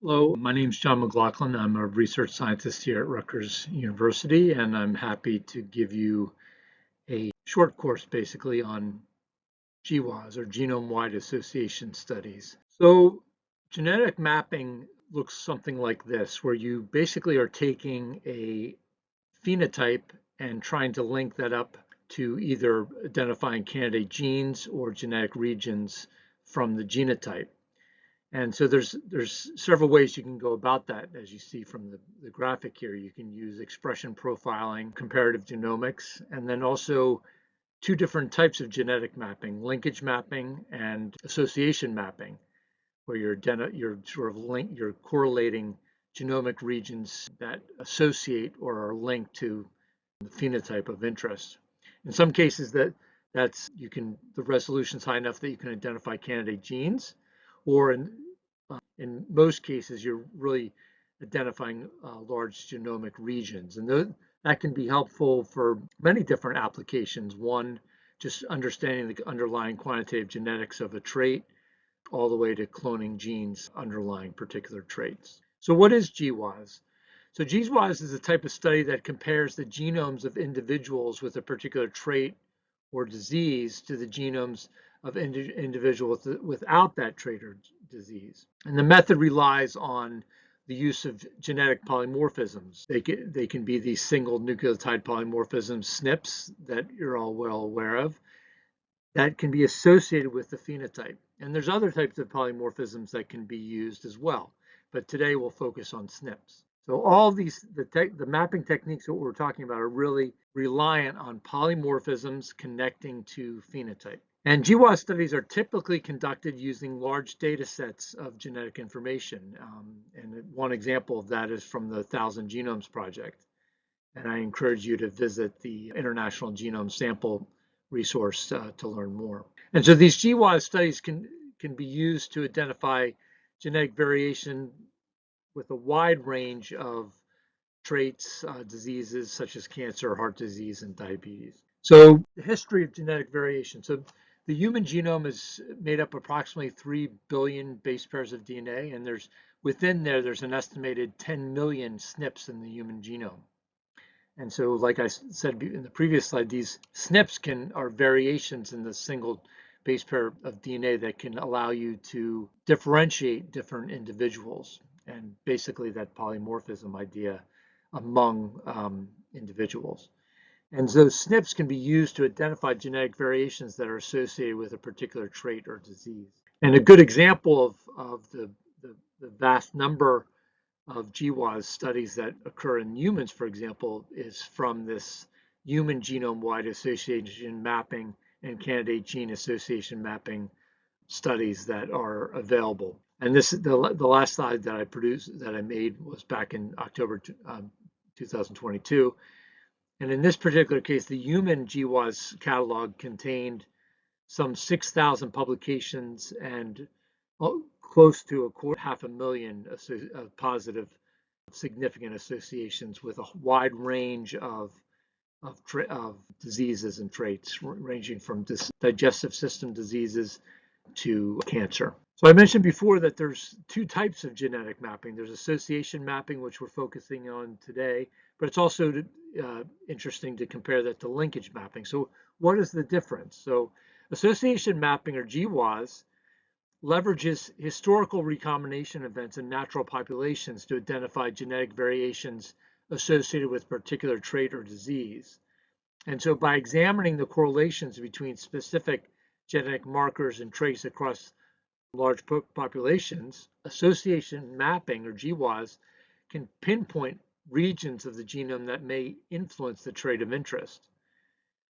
Hello, my name is John McLaughlin. I'm a research scientist here at Rutgers University, and I'm happy to give you a short course basically on GWAS or genome-wide association studies. So genetic mapping looks something like this, where you basically are taking a phenotype and trying to link that up to either identifying candidate genes or genetic regions from the genotype. And so there's several ways you can go about that, as you see from the graphic here. You can use expression profiling, comparative genomics, and then also two different types of genetic mapping, linkage mapping and association mapping, where you're correlating genomic regions that associate or are linked to the phenotype of interest. In some cases the resolution's high enough that you can identify candidate genes, or in most cases, you're really identifying large genomic regions. And that can be helpful for many different applications. One, just understanding the underlying quantitative genetics of a trait, all the way to cloning genes underlying particular traits. So what is GWAS? So GWAS is a type of study that compares the genomes of individuals with a particular trait or disease to the genomes of individuals without that trait or disease. And the method relies on the use of genetic polymorphisms. They can be these single nucleotide polymorphisms, SNPs, that you're all well aware of, that can be associated with the phenotype. And there's other types of polymorphisms that can be used as well. But today we'll focus on SNPs. So all these, the mapping techniques that we're talking about are really reliant on polymorphisms connecting to phenotype. And GWAS studies are typically conducted using large data sets of genetic information. And one example of that is from the 1,000 Genomes Project. And I encourage you to visit the International Genome Sample resource to learn more. And so these GWAS studies can be used to identify genetic variation with a wide range of traits, diseases such as cancer, heart disease, and diabetes. So the history of genetic variation. So the human genome is made up approximately 3 billion base pairs of DNA, and there's an estimated 10 million SNPs in the human genome. And so, like I said in the previous slide, these SNPs are variations in the single base pair of DNA that can allow you to differentiate different individuals, and basically that polymorphism idea among individuals. And those SNPs can be used to identify genetic variations that are associated with a particular trait or disease. And a good example of the vast number of GWAS studies that occur in humans, for example, is from this human genome-wide association mapping and candidate gene association mapping studies that are available. And the last slide that I made was back in October 2022. And in this particular case, the human GWAS catalog contained some 6,000 publications and close to half a million positive significant associations with a wide range of diseases and traits, ranging from digestive system diseases to cancer. So I mentioned before that there's two types of genetic mapping. There's association mapping, which we're focusing on today, but it's also interesting to compare that to linkage mapping. So what is the difference? So association mapping, or GWAS, leverages historical recombination events in natural populations to identify genetic variations associated with particular trait or disease. And so by examining the correlations between specific genetic markers and traits across large populations, association mapping, or GWAS, can pinpoint regions of the genome that may influence the trait of interest.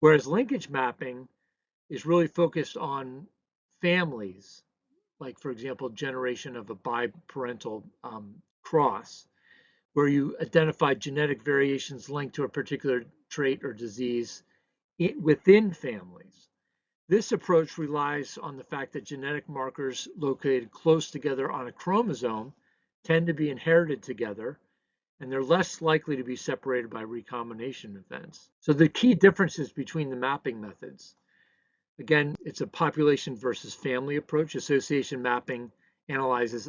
Whereas linkage mapping is really focused on families, like, for example, generation of a biparental cross, where you identify genetic variations linked to a particular trait or disease within families. This approach relies on the fact that genetic markers located close together on a chromosome tend to be inherited together, and they're less likely to be separated by recombination events. So the key differences between the mapping methods: again, it's a population versus family approach. Association mapping analyzes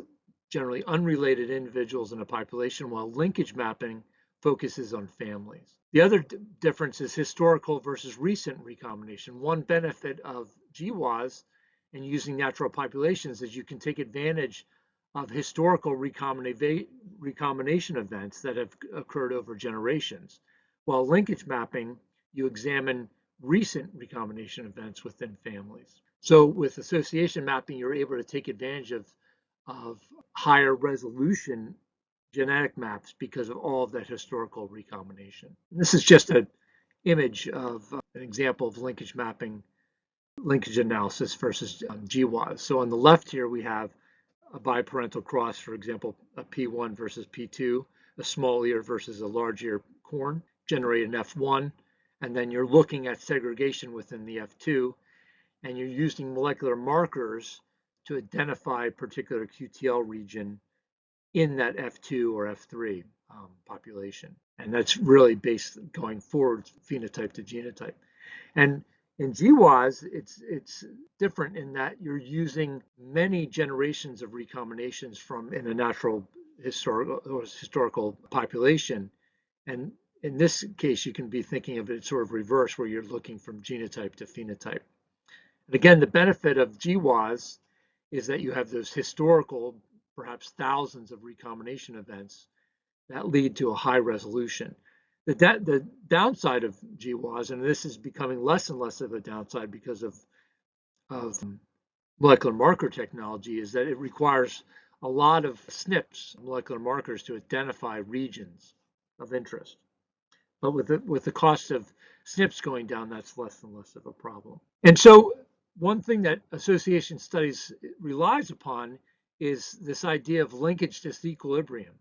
generally unrelated individuals in a population, while linkage mapping focuses on families. The other difference is historical versus recent recombination. One benefit of GWAS and using natural populations is you can take advantage of historical recombination events that have occurred over generations. While linkage mapping, you examine recent recombination events within families. So with association mapping, you're able to take advantage of higher resolution genetic maps because of all of that historical recombination. This is just an image of an example of linkage mapping, linkage analysis versus GWAS. So on the left here, we have a biparental cross, for example, a P1 versus P2, a small ear versus a large ear corn, generate an F1, and then you're looking at segregation within the F2, and you're using molecular markers to identify a particular QTL region in that F2 or F3 population. And that's really based going forward phenotype to genotype. And in GWAS, it's different in that you're using many generations of recombinations from in a natural historical population. And in this case, you can be thinking of it sort of reverse, where you're looking from genotype to phenotype. And again, the benefit of GWAS is that you have those historical, perhaps thousands of recombination events that lead to a high resolution. The downside of GWAS, and this is becoming less and less of a downside because of molecular marker technology, is that it requires a lot of SNPs, molecular markers, to identify regions of interest. But with the cost of SNPs going down, that's less and less of a problem. And so one thing that association studies relies upon is this idea of linkage disequilibrium.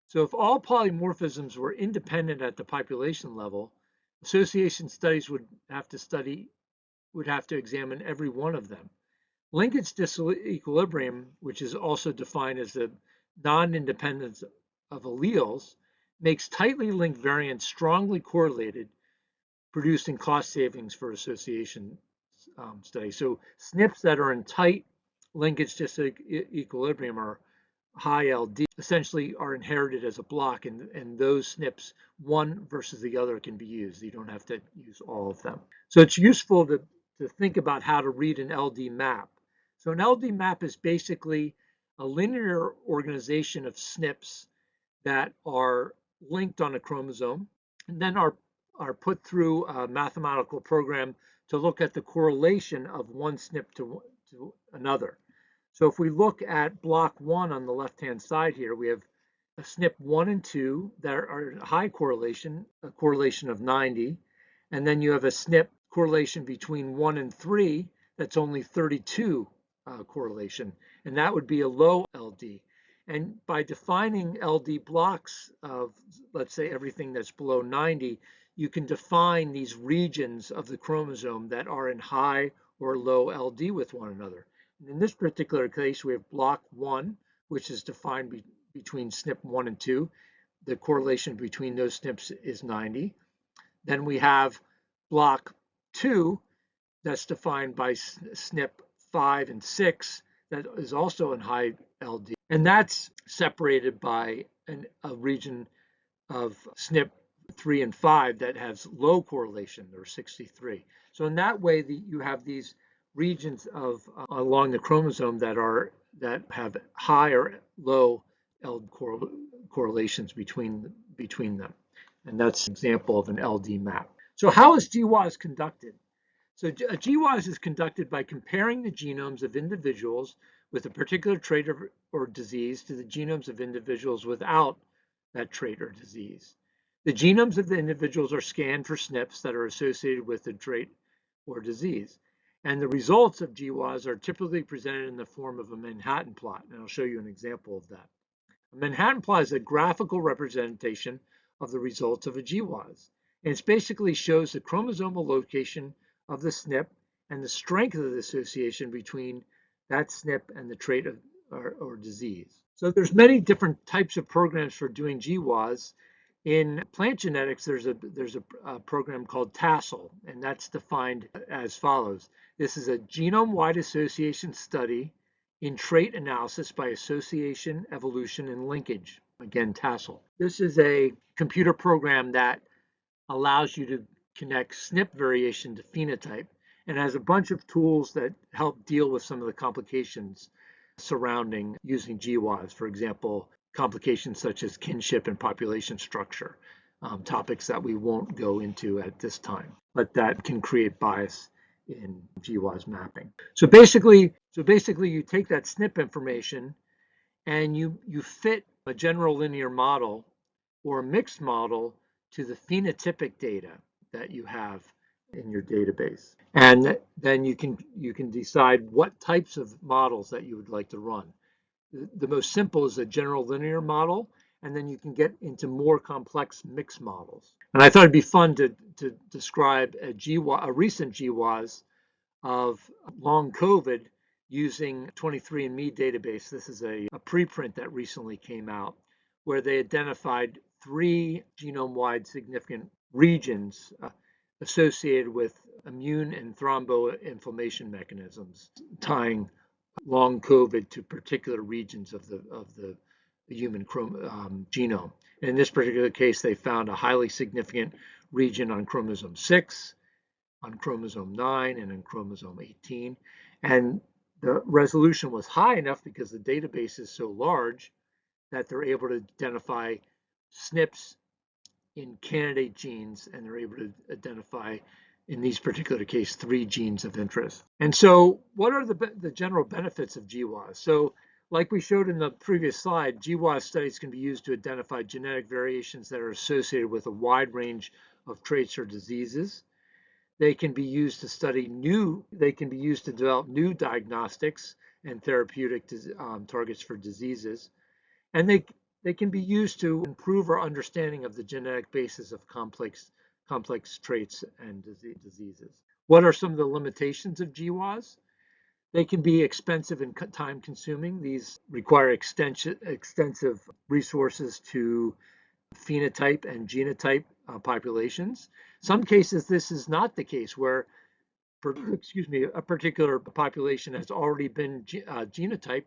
So if all polymorphisms were independent at the population level, association studies would have to examine every one of them. Linkage disequilibrium, which is also defined as the non-independence of alleles, makes tightly linked variants strongly correlated, producing cost savings for association studies. So SNPs that are in tight linkage disequilibrium are high LD, essentially are inherited as a block, and those SNPs, one versus the other, can be used. You don't have to use all of them. So it's useful to think about how to read an LD map. So an LD map is basically a linear organization of SNPs that are linked on a chromosome and then are put through a mathematical program to look at the correlation of one SNP to another. So if we look at block 1 on the left-hand side here, we have a SNP 1 and 2 that are high correlation, a correlation of 90. And then you have a SNP correlation between 1 and 3 that's only 32 correlation. And that would be a low LD. And by defining LD blocks of, let's say, everything that's below 90, you can define these regions of the chromosome that are in high or low LD with one another. In this particular case, we have block 1, which is defined between SNP 1 and 2. The correlation between those SNPs is 90. Then we have block 2, that's defined by SNP 5 and 6, that is also in high LD. And that's separated by a region of SNP 3 and 5 that has low correlation, or 63. So in that way, you have these regions of along the chromosome that have high or low LD correlations between them. And that's an example of an LD map. So how is GWAS conducted? So a GWAS is conducted by comparing the genomes of individuals with a particular trait or disease to the genomes of individuals without that trait or disease. The genomes of the individuals are scanned for SNPs that are associated with the trait or disease. And the results of GWAS are typically presented in the form of a Manhattan plot. And I'll show you an example of that. A Manhattan plot is a graphical representation of the results of a GWAS. And it basically shows the chromosomal location of the SNP and the strength of the association between that SNP and the trait or disease. So there's many different types of programs for doing GWAS. In plant genetics, there's a program called TASSEL, and that's defined as follows. This is a genome-wide association study in trait analysis by association, evolution, and linkage. Again, tassel. This is a computer program that allows you to connect SNP variation to phenotype and has a bunch of tools that help deal with some of the complications surrounding using GWAS. For example, complications such as kinship and population structure, topics that we won't go into at this time, but that can create bias in GWAS mapping. So basically you take that SNP information and you fit a general linear model or a mixed model to the phenotypic data that you have in your database. And then you can decide what types of models that you would like to run. The most simple is a general linear model, and then you can get into more complex mixed models. And I thought it'd be fun to describe a recent GWAS of long COVID using 23andMe database. This is a preprint that recently came out where they identified 3 genome-wide significant regions associated with immune and thromboinflammation mechanisms, tying long COVID to particular regions of the human genome. In this particular case, they found a highly significant region on chromosome 6, on chromosome 9, and on chromosome 18. And the resolution was high enough because the database is so large that they're able to identify SNPs in candidate genes, and they're able to identify, in these particular case, 3 genes of interest. And so what are the general benefits of GWAS? So like we showed in the previous slide, GWAS studies can be used to identify genetic variations that are associated with a wide range of traits or diseases. They can be used to develop new diagnostics and therapeutic targets for diseases. And they can be used to improve our understanding of the genetic basis of complex traits and diseases. What are some of the limitations of GWAS? They can be expensive and time consuming. These require extensive resources to phenotype and genotype populations. Some cases, this is not the case where, a particular population has already been genotyped,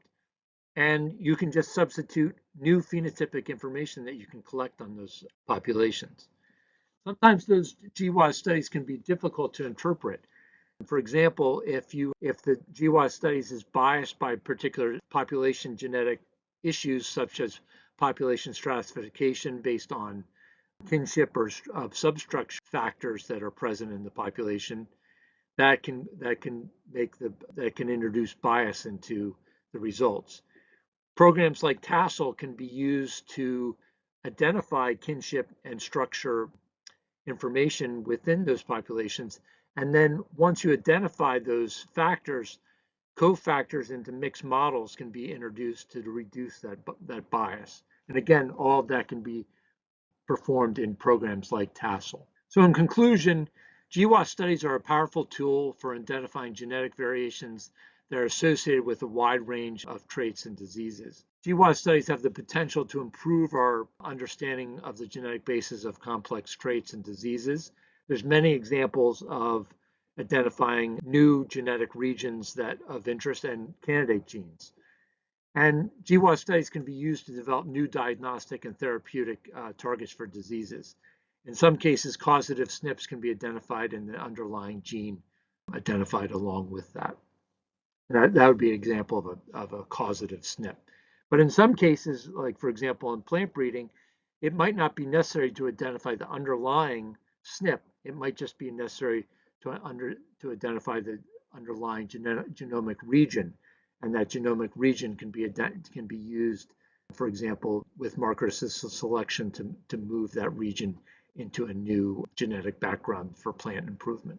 and you can just substitute new phenotypic information that you can collect on those populations. Sometimes those GWAS studies can be difficult to interpret. For example, if the GWAS studies is biased by particular population genetic issues such as population stratification based on kinship or substructure factors that are present in the population, that can introduce bias into the results. Programs like tassel can be used to identify kinship and structure information within those populations. And then once you identify those factors, cofactors into mixed models can be introduced to reduce that bias. And again, all of that can be performed in programs like tassel. So in conclusion, GWAS studies are a powerful tool for identifying genetic variations that are associated with a wide range of traits and diseases. GWAS studies have the potential to improve our understanding of the genetic basis of complex traits and diseases. There's many examples of identifying new genetic regions of interest and candidate genes. And GWAS studies can be used to develop new diagnostic and therapeutic targets for diseases. In some cases, causative SNPs can be identified and the underlying gene identified along with that. That would be an example of a causative SNP. But in some cases, like for example, in plant breeding, it might not be necessary to identify the underlying SNP. It might just be necessary to identify the underlying genomic region. And that genomic region can be used, for example, with marker-assisted selection to move that region into a new genetic background for plant improvement.